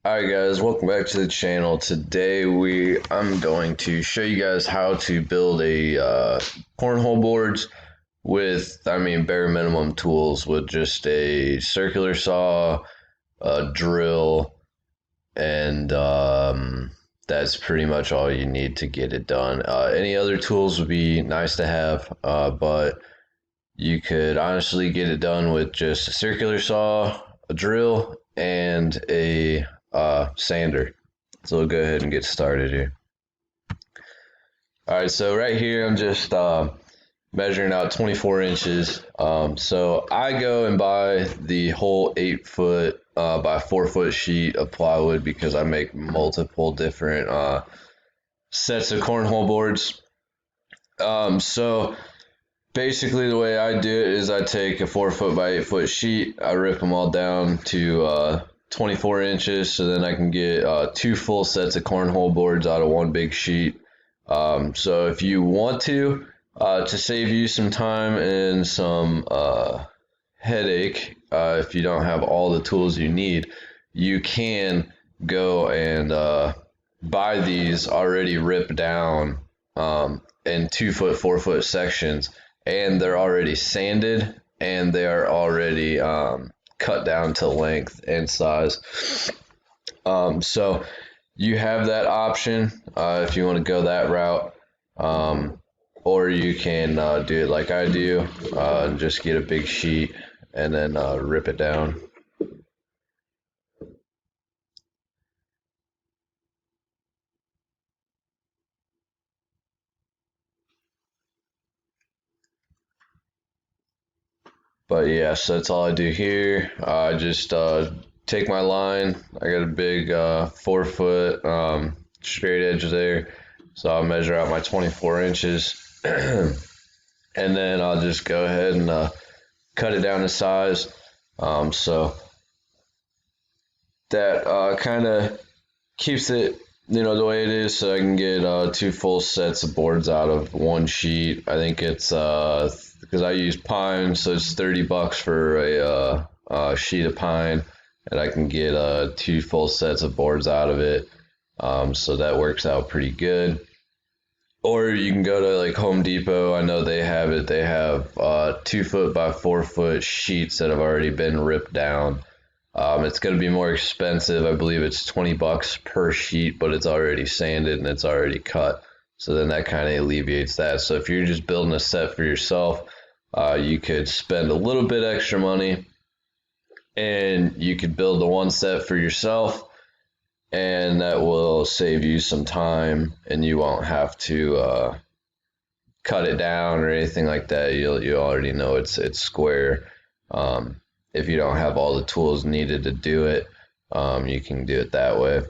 Alright guys, welcome back to the channel. Today I'm going to show you guys how to build a cornhole boards with, bare minimum tools with just a circular saw, a drill, and that's pretty much all you need to get it done. Any other tools would be nice to have, but you could honestly get it done with just a circular saw, a drill, and a sander. So we'll go ahead and get started here. All right, so right here I'm just measuring out 24 inches. So I go and buy the whole 8 foot by 4 foot sheet of plywood because I make multiple different sets of cornhole boards. So basically, the way I do it is I take a 4 foot by 8 foot sheet, I rip them all down to 24 inches, so then I can get two full sets of cornhole boards out of one big sheet. So if you want to save you some time and some headache, if you don't have all the tools you need, you can go and buy these already ripped down in 2 foot, 4 foot sections, and they're already sanded and they are already cut down to length and size. So you have that option if you want to go that route, or you can do it like I do and just get a big sheet and then rip it down. But yes, that's all I do here. I just take my line. I got a big 4 foot straight edge there. So I'll measure out my 24 inches. And then I'll just go ahead and cut it down to size. So that kind of keeps it, the way it is, so I can get two full sets of boards out of one sheet. I think it's because I use pine, so it's $30 for a sheet of pine, and I can get two full sets of boards out of it. So that works out pretty good. Or you can go to like Home Depot. I know they have it. They have 2 foot by 4 foot sheets that have already been ripped down. It's going to be more expensive. I believe it's $20 per sheet, but it's already sanded and it's already cut. So then that kind of alleviates that. So if you're just building a set for yourself, you could spend a little bit extra money and you could build the one set for yourself, and that will save you some time and you won't have to cut it down or anything like that. You already know it's square. If you don't have all the tools needed to do it, you can do it that way.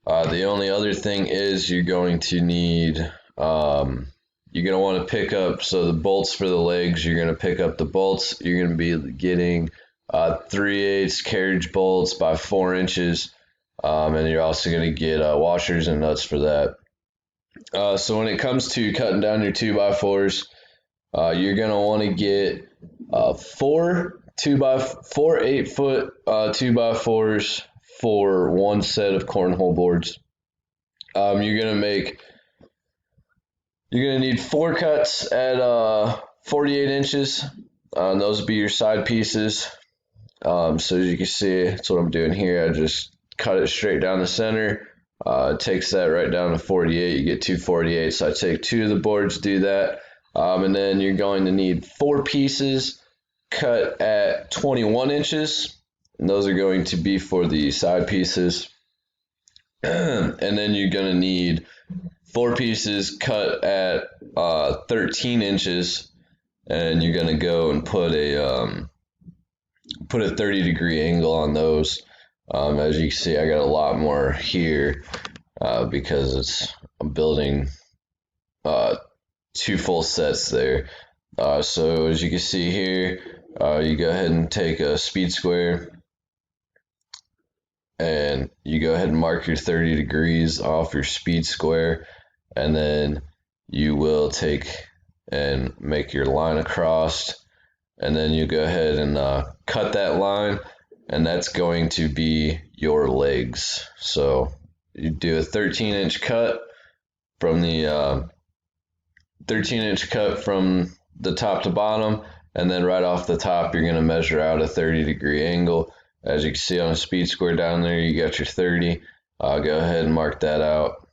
The only other thing is you're going to need, you're going to want to pick up, so the bolts for the legs, you're going to pick up the bolts. You're going to be getting 3/8 carriage bolts by 4 inches, and you're also going to get washers and nuts for that. So when it comes to cutting down your 2x4s, you're going to want to get four 8 foot 2x4s for one set of cornhole boards. You're gonna need 4 cuts at 48 inches. Those will be your side pieces. So as you can see, that's what I'm doing here. I just cut it straight down the center. It takes that right down to 48. You get 248. So I take 2 of the boards, do that. And then you're going to need 4 pieces cut at 21 inches, and those are going to be for the side pieces. And then you're going to need 4 pieces cut at 13 inches, and you're going to go and put a 30-degree angle on those. As you can see, I got a lot more here because I'm building 2 full sets there. So as you can see here, you go ahead and take a speed square and you go ahead and mark your 30 degrees off your speed square, and then you will take and make your line across, and then you go ahead and cut that line, and that's going to be your legs. So you do a 13-inch cut from the 13-inch cut from the top to bottom, and then right off the top you're going to measure out a 30-degree angle. As you can see on a speed square down there, you got your 30. Go ahead and mark that out,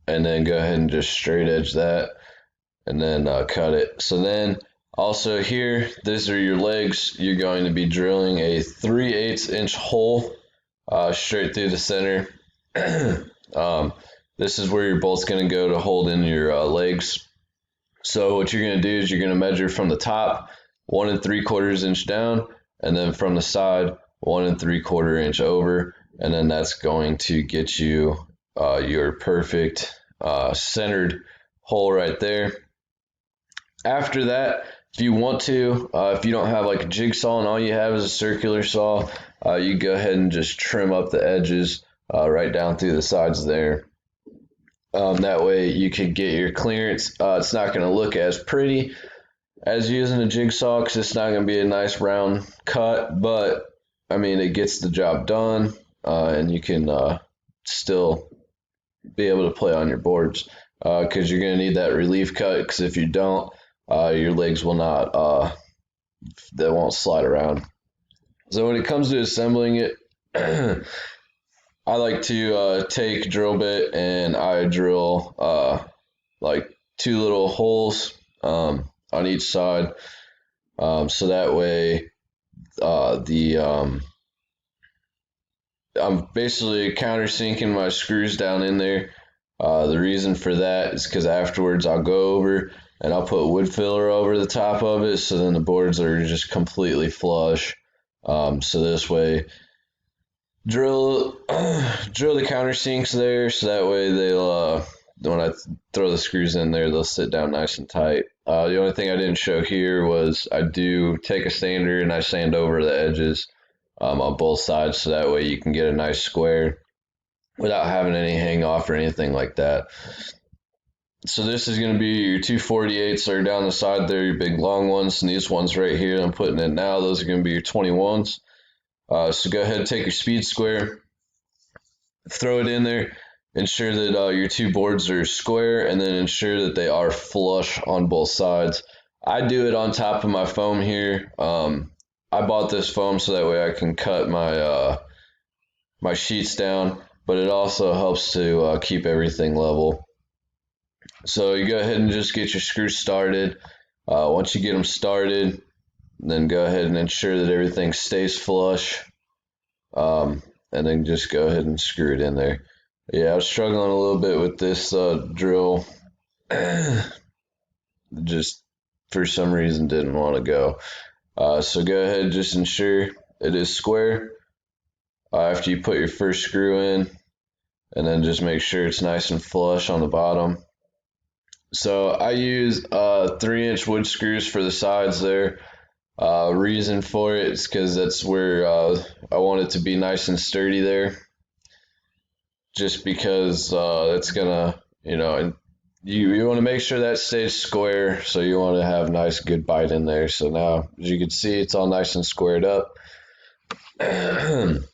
and then go ahead and just straight edge that, and then cut it. So then also here, these are your legs. You're going to be drilling a 3/8 inch hole straight through the center. This is where your bolt's going to go to hold in your legs. So what you're going to do is you're going to measure from the top 1 3/4 inch down, and then from the side 1 3/4 inch over, and then that's going to get you your perfect centered hole right there. After that, if you want to, if you don't have like a jigsaw and all you have is a circular saw, you go ahead and just trim up the edges right down through the sides there. That way you could get your clearance. It's not going to look as pretty as using a jigsaw because it's not going to be a nice round cut, but I mean it gets the job done, and you can still be able to play on your boards because you're going to need that relief cut, because if you don't, your legs will not, they won't slide around. So when it comes to assembling it, I like to take drill bit and I drill like 2 little holes on each side, so that way I'm basically countersinking my screws down in there. The reason for that is because afterwards I'll go over and I'll put wood filler over the top of it, so then the boards are just completely flush. So this way, drill the countersinks there, so that way they'll when I throw the screws in there, they'll sit down nice and tight. The only thing I didn't show here was I do take a sander and I sand over the edges on both sides, so that way you can get a nice square without having any hang off or anything like that. So this is going to be your 2/48s that are down the side there, your big long ones, and these ones right here I'm putting in now, those are going to be your 21s. So go ahead and take your speed square, throw it in there, ensure that your 2 boards are square, and then ensure that they are flush on both sides. I do it on top of my foam here. I bought this foam so that way I can cut my my sheets down, but it also helps to keep everything level. So you go ahead and just get your screws started. Once you get them started, then go ahead and ensure that everything stays flush, and then just go ahead and screw it in there. Yeah, I was struggling a little bit with this drill. Just for some reason didn't want to go. So go ahead and just ensure it is square after you put your first screw in, and then just make sure it's nice and flush on the bottom. So I use 3-inch wood screws for the sides there. Reason for it is because that's where I want it to be nice and sturdy there. Just because it's gonna, and you want to make sure that stays square, so you want to have nice good bite in there. So now, as you can see, it's all nice and squared up. And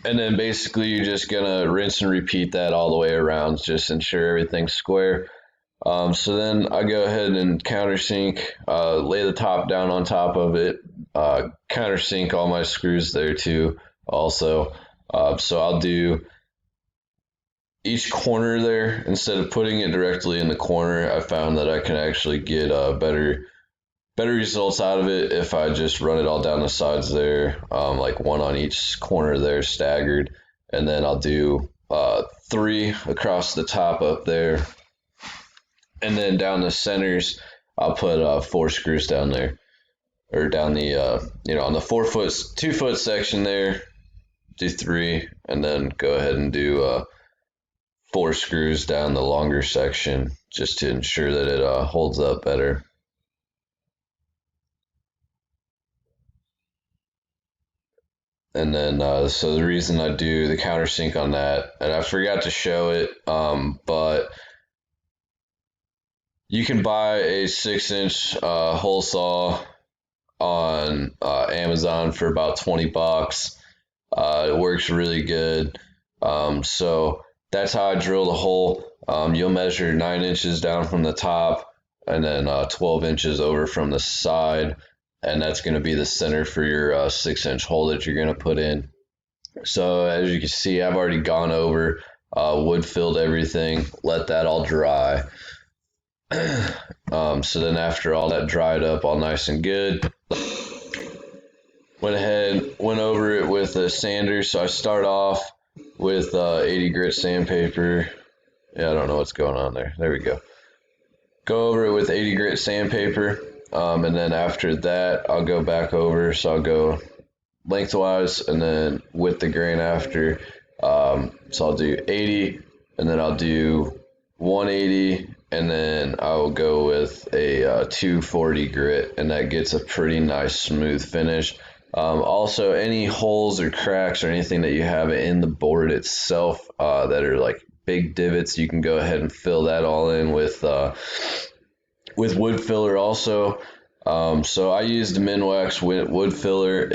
then basically you're just gonna rinse and repeat that all the way around, just ensure everything's square. So then I go ahead and countersink, lay the top down on top of it, countersink all my screws there too also. So I'll do each corner there. Instead of putting it directly in the corner, I found that I can actually get better results out of it if I just run it all down the sides there, like 1 on each corner there staggered, and then I'll do 3 across the top up there. And then down the centers, I'll put 4 screws down there, or down the, on the 2-foot section there, do 3, and then go ahead and do 4 screws down the longer section, just to ensure that it holds up better. And then, so the reason I do the countersink on that, and I forgot to show it, but you can buy a 6-inch hole saw on Amazon for about 20 bucks. It works really good. So that's how I drill the hole. You'll measure 9 inches down from the top and then 12 inches over from the side. And that's going to be the center for your 6-inch hole that you're going to put in. So as you can see, I've already gone over, wood filled everything, let that all dry. So then after all that dried up all nice and good, went over it with a sander. So I start off with 80 grit sandpaper. Yeah, I don't know what's going on there. There we go. Go over it with 80 grit sandpaper. And then after that, I'll go back over. So I'll go lengthwise and then with the grain after. So I'll do 80 and then I'll do 180 and then I will go with a 240 grit, and that gets a pretty nice smooth finish. Also, any holes or cracks or anything that you have in the board itself that are like big divots, you can go ahead and fill that all in with wood filler also. So I use the Minwax wood filler.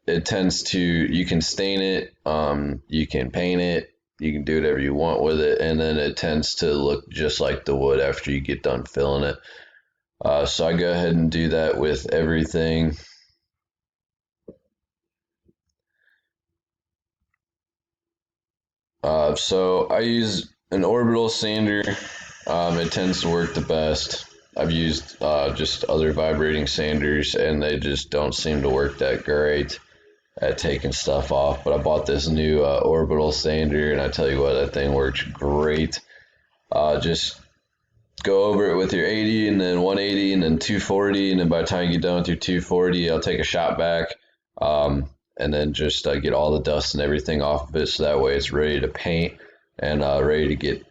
It tends to, you can stain it, you can paint it, you can do whatever you want with it, and then it tends to look just like the wood after you get done filling it. So I go ahead and do that with everything. So I use an orbital sander. It tends to work the best. I've used just other vibrating sanders, and they just don't seem to work that great at taking stuff off. But I bought this new orbital sander, and I tell you what, that thing works great. Just go over it with your 80 and then 180 and then 240, and then by the time you get done with your 240, I'll take a shot back. And then just get all the dust and everything off of it, so that way it's ready to paint and ready to get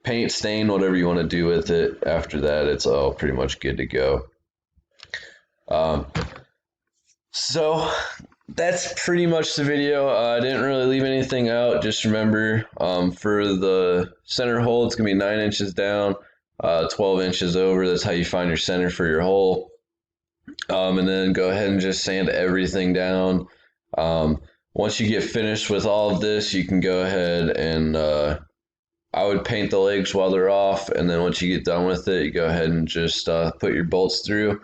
paint, stain, whatever you want to do with it. After that, it's all pretty much good to go. So that's pretty much the video. I didn't really leave anything out. Just remember, for the center hole, it's going to be 9 inches down, 12 inches over. That's how you find your center for your hole. And then go ahead and just sand everything down. Once you get finished with all of this, you can go ahead and I would paint the legs while they're off, and then once you get done with it, you go ahead and just put your bolts through.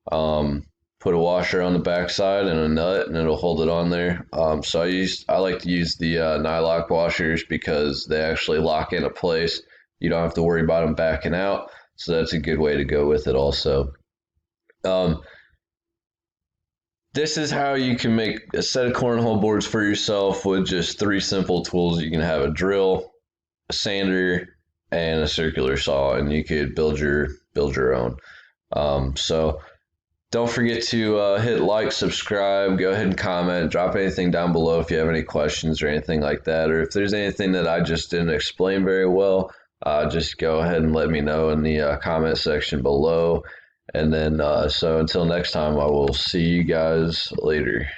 Put a washer on the backside and a nut, and it'll hold it on there. So I like to use the nylock washers because they actually lock into place. You don't have to worry about them backing out, so that's a good way to go with it also. This is how you can make a set of cornhole boards for yourself with just 3 simple tools. You can have a drill, a sander, and a circular saw, and you could build your own. So don't forget to hit like, subscribe, go ahead and comment, drop anything down below if you have any questions or anything like that, or if there's anything that I just didn't explain very well, just go ahead and let me know in the comment section below. And then, so until next time, I will see you guys later.